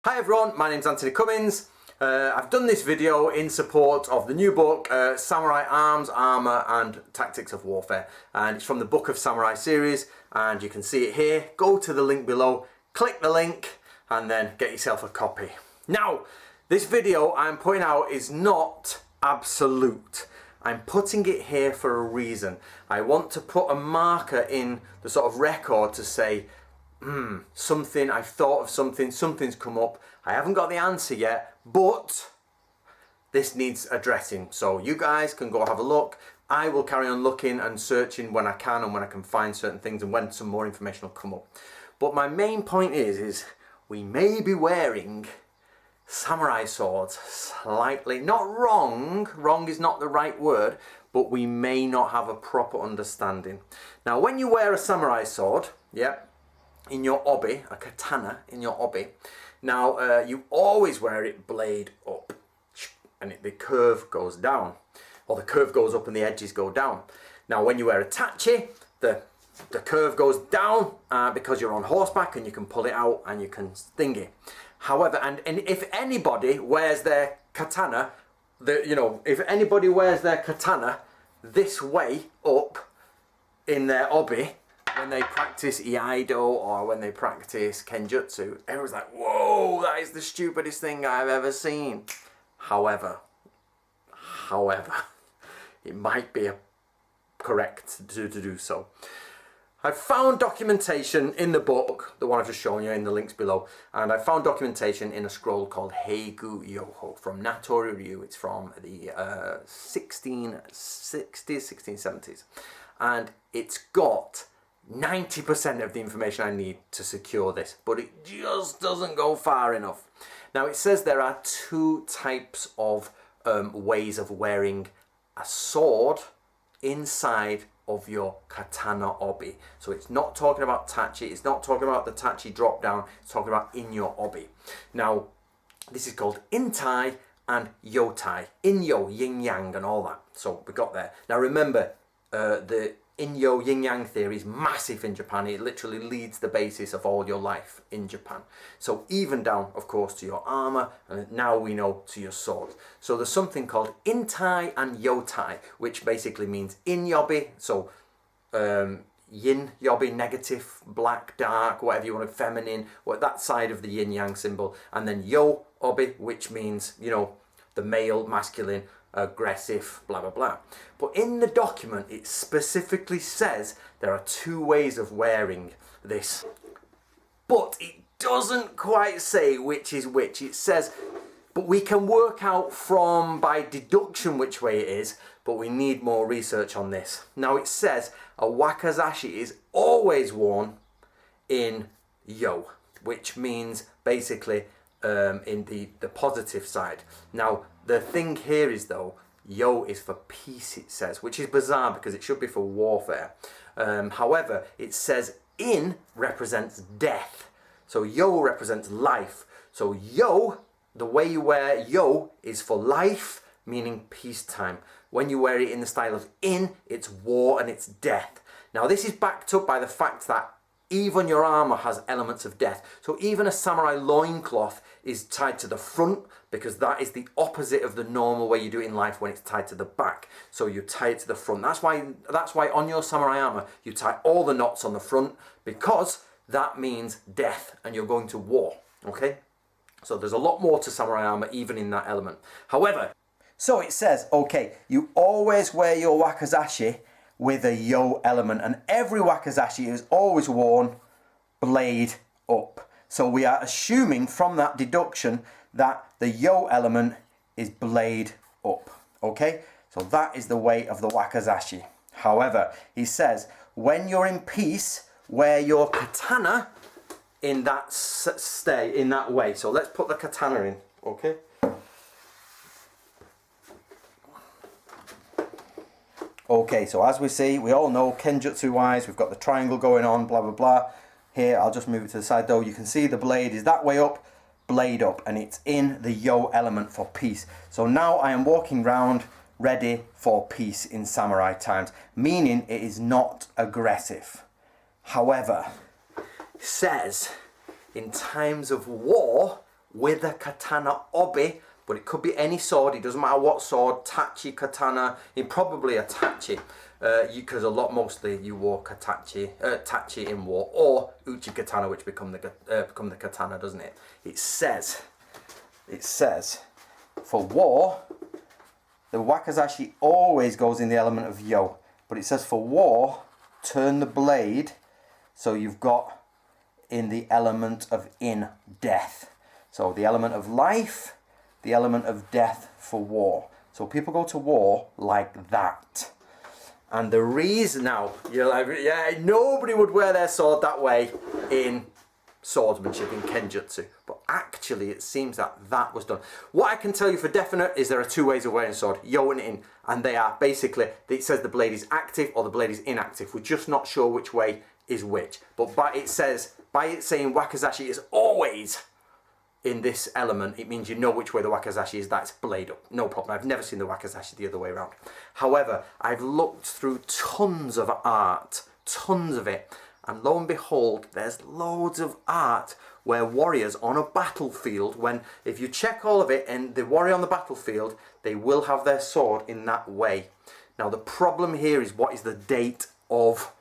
Hi everyone, my name's Anthony Cummins. I've done this video in support of the new book, Samurai Arms, Armour and Tactics of Warfare. And it's from the Book of Samurai series, and you can see it here. Go to the link below, click the link, and then get yourself a copy. Now, this video I'm putting out is not absolute. I'm putting it here for a reason. I want to put a marker in the sort of record to say, something, I've thought of something, something's come up, I haven't got the answer yet, but this needs addressing. So you guys can go have a look. I will carry on looking and searching when I can and when I can find certain things and when some more information will come up. But my main point is we may be wearing samurai swords slightly, not wrong, wrong is not the right word, but we may not have a proper understanding. Now when you wear a samurai sword, in your obi, a katana in your obi. Now, you always wear it blade up, and the curve goes down, or the curve goes up and the edges go down. Now, when you wear a tachi, the curve goes down because you're on horseback and you can pull it out and you can sting it. However, and if anybody wears their katana, if anybody wears their katana this way up in their obi, when they practice Iaido or when they practice Kenjutsu, everyone's like, whoa, that is the stupidest thing I've ever seen. However, it might be correct to do so. I've found documentation in the book, the one I've just shown you in the links below, and I found documentation in a scroll called Heigu Yoho from Natori Ryu. It's from the 1660s, 1670s, and it's got 90% of the information I need to secure this, but it just doesn't go far enough. Now it says there are two types of ways of wearing a sword inside of your katana obi. So it's not talking about tachi, it's not talking about the tachi drop down, it's talking about in your obi. Now this is called intai and yotai, in-yo, yin-yang and all that. So we got there. Now remember, the in-yo yin-yang theory is massive in Japan. It literally leads the basis of all your life in Japan. So even down, of course, to your armor, and now we know to your sword. So there's something called intai and yotai, which basically means in-yobi, so yin-yobi, negative, black, dark, whatever you want, feminine, or that side of the yin-yang symbol, and then yo-obi, which means, the male, masculine, aggressive, blah blah blah. But in the document it specifically says there are two ways of wearing this, but it doesn't quite say which is which. It says, but we can work out from by deduction which way it is, but we need more research on this. Now it says a wakizashi is always worn in yo, which means basically in the positive side. Now the thing here is though, yo is for peace, it says, which is bizarre because it should be for warfare. However, it says in represents death, so yo represents life. So yo, the way you wear yo is for life, meaning peacetime. When you wear it in the style of in, it's war and it's death. Now this is backed up by the fact that even your armor has elements of death. So even a samurai loincloth is tied to the front because that is the opposite of the normal way you do it in life when it's tied to the back. So you tie it to the front. That's why on your samurai armor you tie all the knots on the front, because that means death and you're going to war. Okay? So there's a lot more to samurai armor even in that element. However, so it says, okay, you always wear your wakizashi with a yo element, and every wakizashi is always worn blade up. So we are assuming from that deduction that the yo element is blade up. Okay, so that is the way of the wakizashi. However, he says when you're in peace, wear your katana in that in that way. So let's put the katana in. Okay. Okay, so as we see, we all know Kenjutsu wise, we've got the triangle going on, blah, blah, blah. Here, I'll just move it to the side though. You can see the blade is that way up, blade up, and it's in the yo element for peace. So now I am walking round ready for peace in samurai times, meaning it is not aggressive. However, it says in times of war, with a katana obi, but it could be any sword, it doesn't matter what sword, tachi, katana, probably a tachi, because mostly you wore tachi in war, or uchi katana, which become the katana, doesn't it? It says, for war, the wakizashi always goes in the element of yo, but it says for war, turn the blade, so you've got in the element of in, death. So the element of life, the element of death for war. So people go to war like that. And the reason now, you're like, yeah, nobody would wear their sword that way in swordsmanship, in kenjutsu. But actually, it seems that was done. What I can tell you for definite is there are two ways of wearing a sword, yo and in. And they are basically, it says the blade is active or the blade is inactive. We're just not sure which way is which. But by it saying wakizashi is always in this element, it means you know which way the wakizashi is, that's blade up. No problem. I've never seen the wakizashi the other way around. However, I've looked through tons of art, tons of it, and lo and behold, there's loads of art where warriors on a battlefield, if you check all of it, and the warrior on the battlefield, they will have their sword in that way. Now the problem here is, what is the date of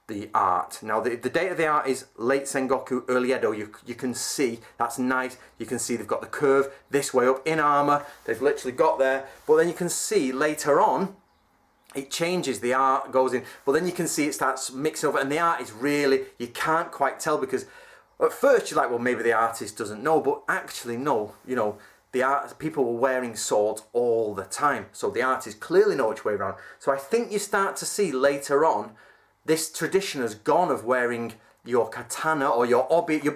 the art? Now the date of the art is late Sengoku, early Edo. You can see, that's nice, you can see they've got the curve this way up in armour, they've literally got there, but then you can see later on it changes, the art goes in, but then you can see it starts mixing up, and the art is really, you can't quite tell, because at first you're like, well, maybe the artist doesn't know, but actually no, you know, people were wearing swords all the time, so the artists clearly know which way around. So I think you start to see later on this tradition has gone of wearing your katana or your obi. I've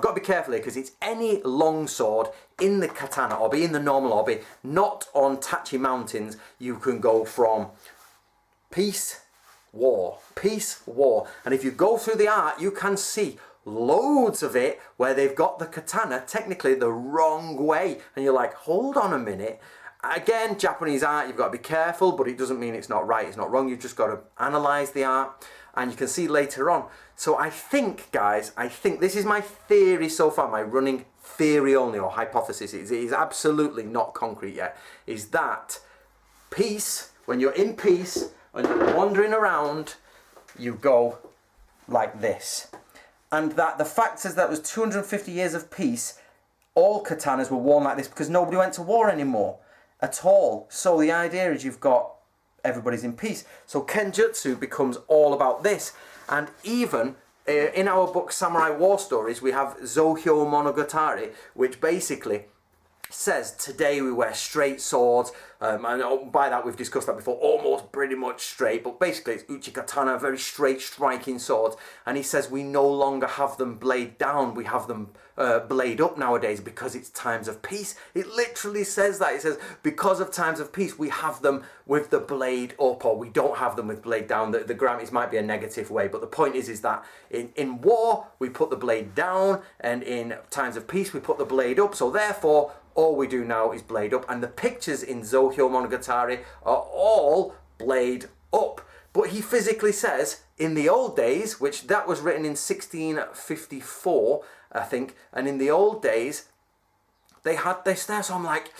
got to be careful here, because it's any long sword in the katana obi, in the normal obi, not on Tachi Mountains. You can go from peace, war, and if you go through the art, you can see loads of it where they've got the katana technically the wrong way, and you're like, hold on a minute. Again, Japanese art, you've got to be careful, but it doesn't mean it's not right, it's not wrong. You've just got to analyse the art, and you can see later on. So I think, guys, this is my theory so far, my running theory only, or hypothesis, it is absolutely not concrete yet, is that peace, when you're in peace, when you're wandering around, you go like this. And that the fact is that was 250 years of peace, all katanas were worn like this because nobody went to war anymore at all. So the idea is you've got, everybody's in peace. So kenjutsu becomes all about this. And even in our book Samurai War Stories, we have Zohyo Monogatari, which basically says today we wear straight swords, and by that we've discussed that before, almost pretty much straight, but basically it's uchikatana, very straight striking swords, and he says we no longer have them blade down, we have them blade up nowadays because it's times of peace. It literally says that. It says because of times of peace we have them with the blade up, or we don't have them with blade down. The grammar might be a negative way, but the point is that in war we put the blade down, and in times of peace we put the blade up, so therefore all we do now is blade up, and the pictures in Zohyo Monogatari are all blade up. But he physically says, in the old days, which that was written in 1654, I think, and in the old days, they had this there, so I'm like,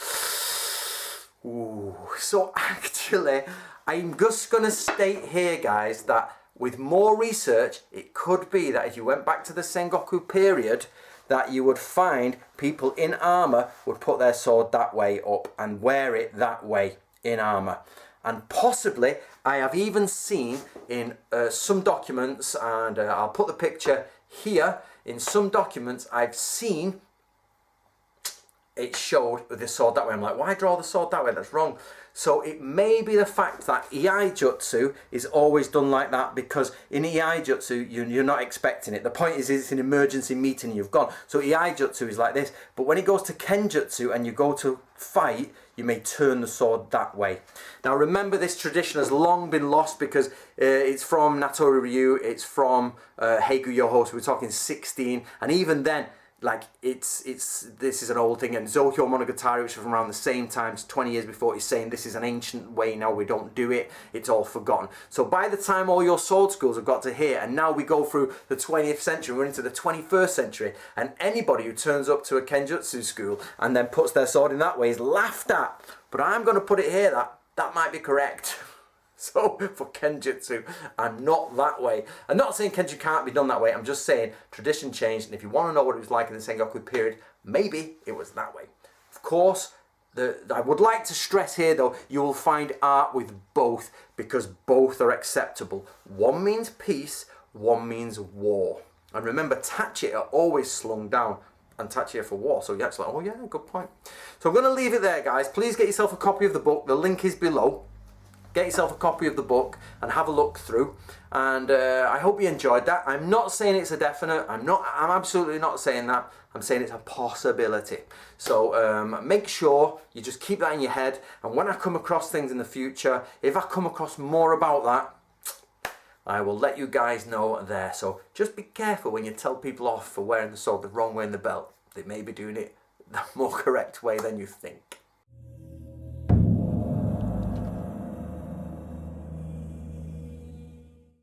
ooh. So actually, I'm just going to state here, guys, that with more research, it could be that if you went back to the Sengoku period, that you would find people in armour would put their sword that way up and wear it that way in armour. And possibly, I have even seen in some documents, and I'll put the picture here, in some documents I've seen it showed the sword that way. I'm like, why draw the sword that way? That's wrong. So it may be the fact that Iai Jutsu is always done like that, because in Iai Jutsu you're not expecting it. The point is it's an emergency meeting, you've gone. So Iai Jutsu is like this, but when it goes to Kenjutsu and you go to fight, you may turn the sword that way. Now remember, this tradition has long been lost because it's from Natori Ryu, it's from Heigu Yoho, so we're talking 16, and even then like this is an old thing, and Zohyo Monogatari, which was from around the same time, 20 years before, is saying this is an ancient way now, we don't do it, it's all forgotten. So by the time all your sword schools have got to here, and now we go through the 20th century, we're into the 21st century, and anybody who turns up to a Kenjutsu school and then puts their sword in that way is laughed at. But I'm going to put it here that might be correct. So for Kenjutsu, I'm not that way. I'm not saying Kenjutsu can't be done that way. I'm just saying tradition changed, and if you want to know what it was like in the Sengoku period, maybe it was that way. Of course, I would like to stress here though, you will find art with both, because both are acceptable. One means peace, one means war. And remember, tachi are always slung down, and tachi for war. So you're actually like, oh yeah, good point. So I'm going to leave it there, guys. Please get yourself a copy of the book. The link is below. Get yourself a copy of the book and have a look through, and I hope you enjoyed that. I'm not saying it's a definite. I'm absolutely not saying that. I'm saying it's a possibility. So make sure you just keep that in your head, and when I come across things in the future, if I come across more about that, I will let you guys know there. So just be careful when you tell people off for wearing the sword the wrong way in the belt. They may be doing it the more correct way than you think.